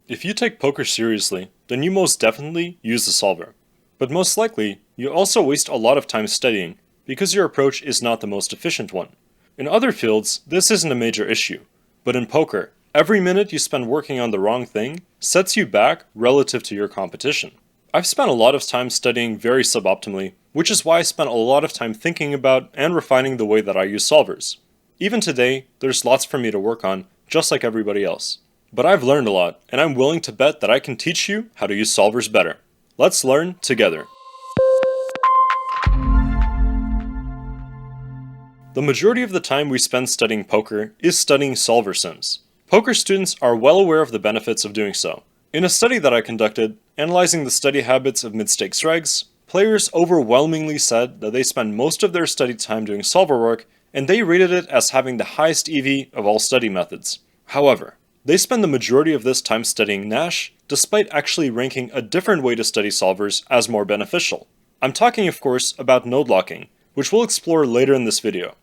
If you take poker seriously, then you most definitely use the solver. But most likely, you also waste a lot of time studying because your approach is not the most efficient one. In other fields, this isn't a major issue, but in poker, every minute you spend working on the wrong thing sets you back relative to your competition. I've spent a lot of time studying very suboptimally, which is why I spent a lot of time thinking about and refining the way that I use solvers. Even today, there's lots for me to work on, just like everybody else. But I've learned a lot, and I'm willing to bet that I can teach you how to use solvers better. Let's learn together. The majority of the time we spend studying poker is studying solver sims. Poker students are well aware of the benefits of doing so. In a study that I conducted, analyzing the study habits of mid-stakes regs, players overwhelmingly said that they spend most of their study time doing solver work, and they rated it as having the highest EV of all study methods. However, they spend the majority of this time studying Nash, despite actually ranking a different way to study solvers as more beneficial. I'm talking, of course, about node locking, which we'll explore later in this video.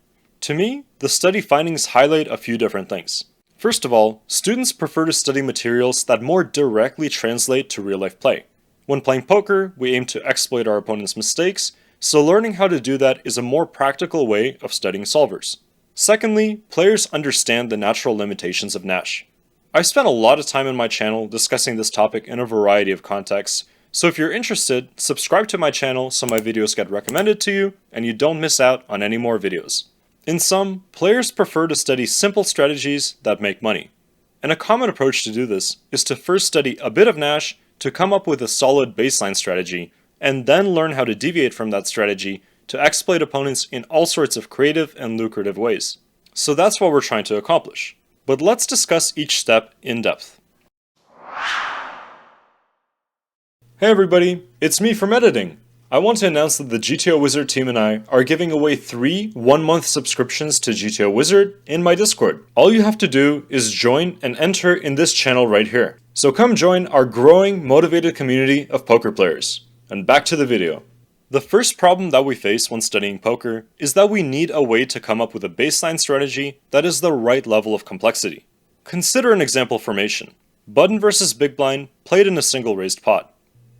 To me, the study findings highlight a few different things. First of all, students prefer to study materials that more directly translate to real-life play. When playing poker, we aim to exploit our opponent's mistakes, so learning how to do that is a more practical way of studying solvers. Secondly, players understand the natural limitations of Nash. I've spent a lot of time in my channel discussing this topic in a variety of contexts, so if you're interested, subscribe to my channel so my videos get recommended to you and you don't miss out on any more videos. In sum, players prefer to study simple strategies that make money. And a common approach to do this is to first study a bit of Nash to come up with a solid baseline strategy, and then learn how to deviate from that strategy to exploit opponents in all sorts of creative and lucrative ways. So that's what we're trying to accomplish. But let's discuss each step in depth. Hey everybody, it's me from editing. I want to announce that the GTO Wizard team and I are giving away 3 one-month subscriptions to GTO Wizard in my Discord. All you have to do is join and enter in this channel right here. So come join our growing, motivated community of poker players. And back to the video. The first problem that we face when studying poker is that we need a way to come up with a baseline strategy that is the right level of complexity. Consider an example formation. Button versus big blind played in a single raised pot.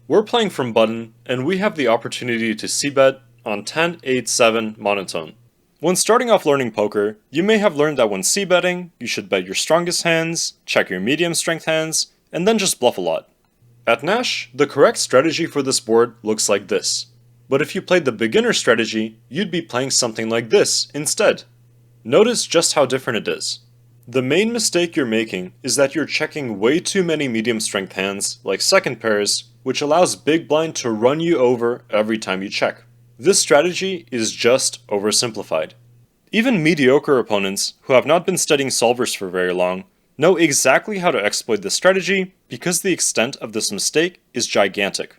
We're playing from button, and we have the opportunity to c-bet on 10-8-7 monotone. When starting off learning poker, you may have learned that when c-betting, you should bet your strongest hands, check your medium strength hands, and then just bluff a lot. At Nash, the correct strategy for this board looks like this. But if you played the beginner strategy, you'd be playing something like this instead. Notice just how different it is. The main mistake you're making is that you're checking way too many medium strength hands, like second pairs, which allows big blind to run you over every time you check. This strategy is just oversimplified. Even mediocre opponents, who have not been studying solvers for very long, know exactly how to exploit this strategy because the extent of this mistake is gigantic.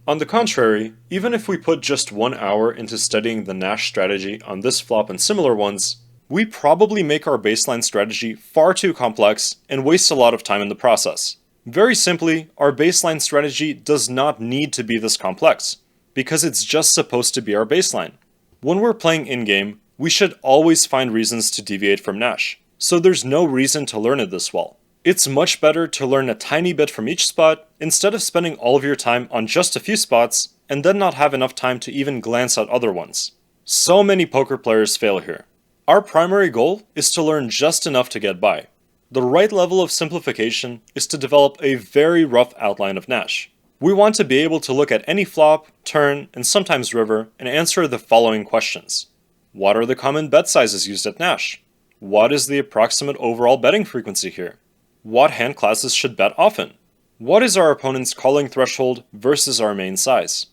On the contrary, even if we put just 1 hour into studying the Nash strategy on this flop and similar ones, we probably make our baseline strategy far too complex and waste a lot of time in the process. Very simply, our baseline strategy does not need to be this complex, because it's just supposed to be our baseline. When we're playing in-game, we should always find reasons to deviate from Nash, so there's no reason to learn it this well. It's much better to learn a tiny bit from each spot instead of spending all of your time on just a few spots and then not have enough time to even glance at other ones. So many poker players fail here. Our primary goal is to learn just enough to get by. The right level of simplification is to develop a very rough outline of Nash. We want to be able to look at any flop, turn, and sometimes river and answer the following questions. What are the common bet sizes used at Nash? What is the approximate overall betting frequency here? What hand classes should bet often? What is our opponent's calling threshold versus our main size?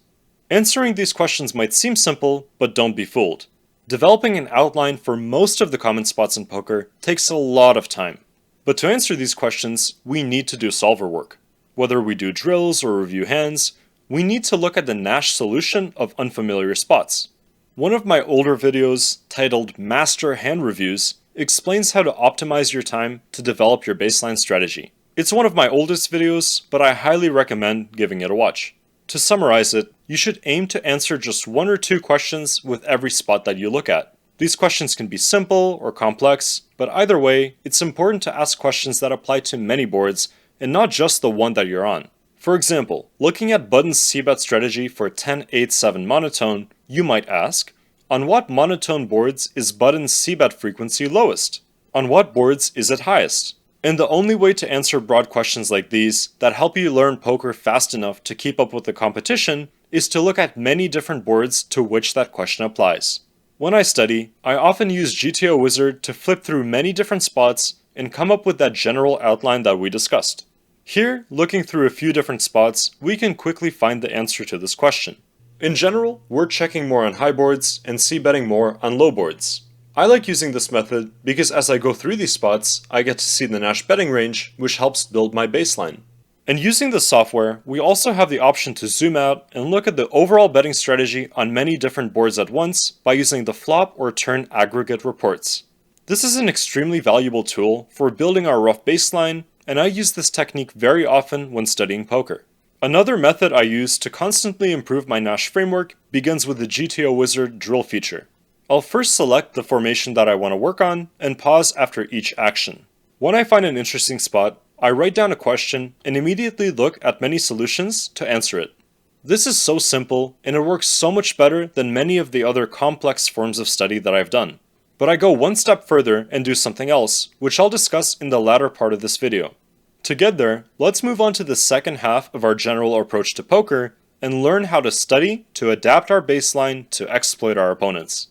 Answering these questions might seem simple, but don't be fooled. Developing an outline for most of the common spots in poker takes a lot of time. But to answer these questions, we need to do solver work. Whether we do drills or review hands, we need to look at the Nash solution of unfamiliar spots. One of my older videos, titled Master Hand Reviews, explains how to optimize your time to develop your baseline strategy. It's one of my oldest videos, but I highly recommend giving it a watch. To summarize it, you should aim to answer just 1 or 2 questions with every spot that you look at. These questions can be simple or complex, but either way, it's important to ask questions that apply to many boards and not just the one that you're on. For example, looking at Button's c-bet strategy for 10-8-7 monotone, you might ask, on what monotone boards is Button's c-bet frequency lowest? On what boards is it highest? And the only way to answer broad questions like these that help you learn poker fast enough to keep up with the competition is to look at many different boards to which that question applies. When I study, I often use GTO Wizard to flip through many different spots and come up with that general outline that we discussed. Here, looking through a few different spots, we can quickly find the answer to this question. In general, we're checking more on high boards and c-betting more on low boards. I like using this method because as I go through these spots, I get to see the Nash betting range, which helps build my baseline. And using the software, we also have the option to zoom out and look at the overall betting strategy on many different boards at once by using the flop or turn aggregate reports. This is an extremely valuable tool for building our rough baseline, and I use this technique very often when studying poker. Another method I use to constantly improve my Nash framework begins with the GTO Wizard drill feature. I'll first select the formation that I want to work on and pause after each action. When I find an interesting spot, I write down a question and immediately look at many solutions to answer it. This is so simple, and it works so much better than many of the other complex forms of study that I've done. But I go one step further and do something else, which I'll discuss in the latter part of this video. To get there, let's move on to the second half of our general approach to poker and learn how to study to adapt our baseline to exploit our opponents.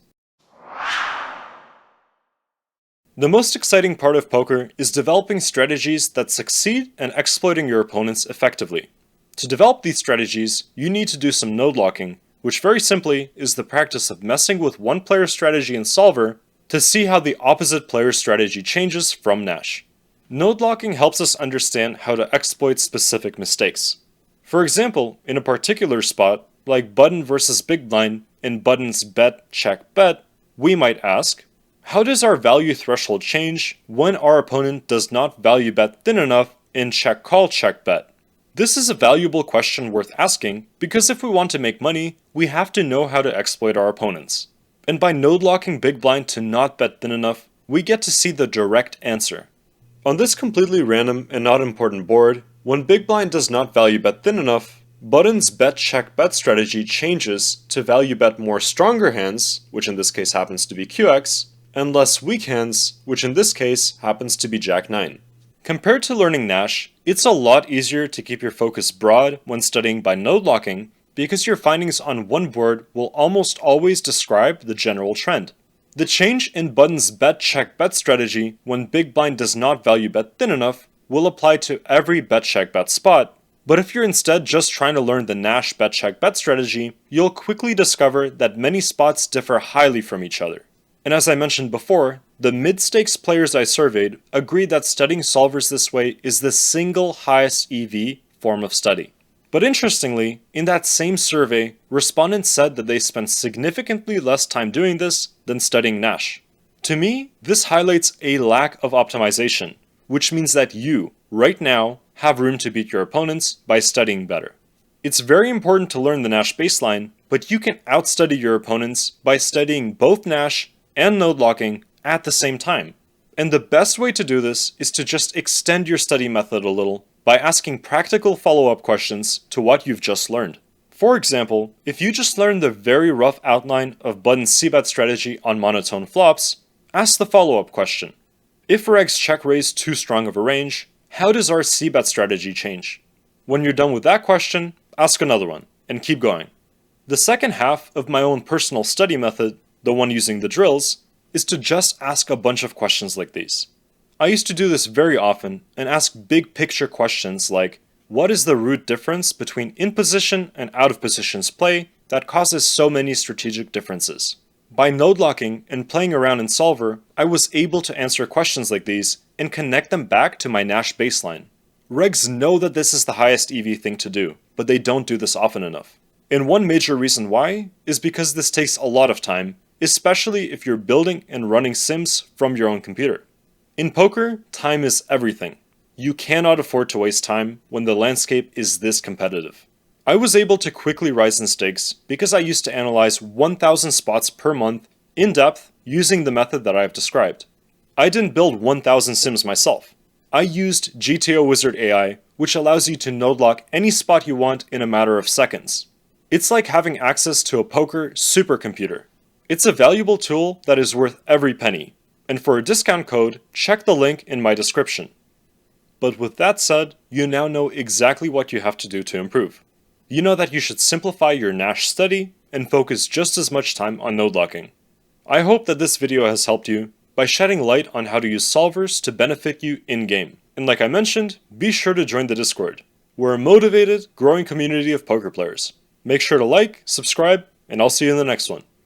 The most exciting part of poker is developing strategies that succeed and exploiting your opponents effectively. To develop these strategies, you need to do some node locking, which very simply is the practice of messing with one player's strategy in Solver to see how the opposite player's strategy changes from Nash. Node locking helps us understand how to exploit specific mistakes. For example, in a particular spot, like button versus big blind in Button's bet check bet, we might ask, how does our value threshold change when our opponent does not value bet thin enough in check call check bet? This is a valuable question worth asking because if we want to make money, we have to know how to exploit our opponents. And by node locking big blind to not bet thin enough, we get to see the direct answer. On this completely random and not important board, when big blind does not value bet thin enough, Button's bet check bet strategy changes to value bet more stronger hands, which in this case happens to be QX, and less weak hands, which in this case happens to be Jack 9. Compared to learning Nash, it's a lot easier to keep your focus broad when studying by node locking because your findings on one board will almost always describe the general trend. The change in Button's bet check bet strategy when big blind does not value bet thin enough will apply to every bet check bet spot, but if you're instead just trying to learn the Nash bet check bet strategy, you'll quickly discover that many spots differ highly from each other. And as I mentioned before, the mid-stakes players I surveyed agreed that studying solvers this way is the single highest EV form of study. But interestingly, in that same survey, respondents said that they spent significantly less time doing this than studying Nash. To me, this highlights a lack of optimization, which means that you, right now, have room to beat your opponents by studying better. It's very important to learn the Nash baseline, but you can outstudy your opponents by studying both Nash and node locking at the same time. And the best way to do this is to just extend your study method a little by asking practical follow-up questions to what you've just learned. For example, if you just learned the very rough outline of Button's c-bet strategy on monotone flops, ask the follow-up question. If regs check raise too strong of a range, how does our c-bet strategy change? When you're done with that question, ask another one, and keep going. The second half of my own personal study method, the one using the drills, is to just ask a bunch of questions like these. I used to do this very often and ask big picture questions like, what is the root difference between in position and out of positions play that causes so many strategic differences? By node locking and playing around in Solver, I was able to answer questions like these and connect them back to my Nash baseline. Regs know that this is the highest EV thing to do, but they don't do this often enough. And one major reason why is because this takes a lot of time, especially if you're building and running sims from your own computer. In poker, time is everything. You cannot afford to waste time when the landscape is this competitive. I was able to quickly rise in stakes because I used to analyze 1,000 spots per month in depth using the method that I've described. I didn't build 1,000 sims myself. I used GTO Wizard AI, which allows you to node lock any spot you want in a matter of seconds. It's like having access to a poker supercomputer. It's a valuable tool that is worth every penny, and for a discount code, check the link in my description. But with that said, you now know exactly what you have to do to improve. You know that you should simplify your Nash study and focus just as much time on node locking. I hope that this video has helped you by shedding light on how to use solvers to benefit you in-game. And like I mentioned, be sure to join the Discord. We're a motivated, growing community of poker players. Make sure to like, subscribe, and I'll see you in the next one.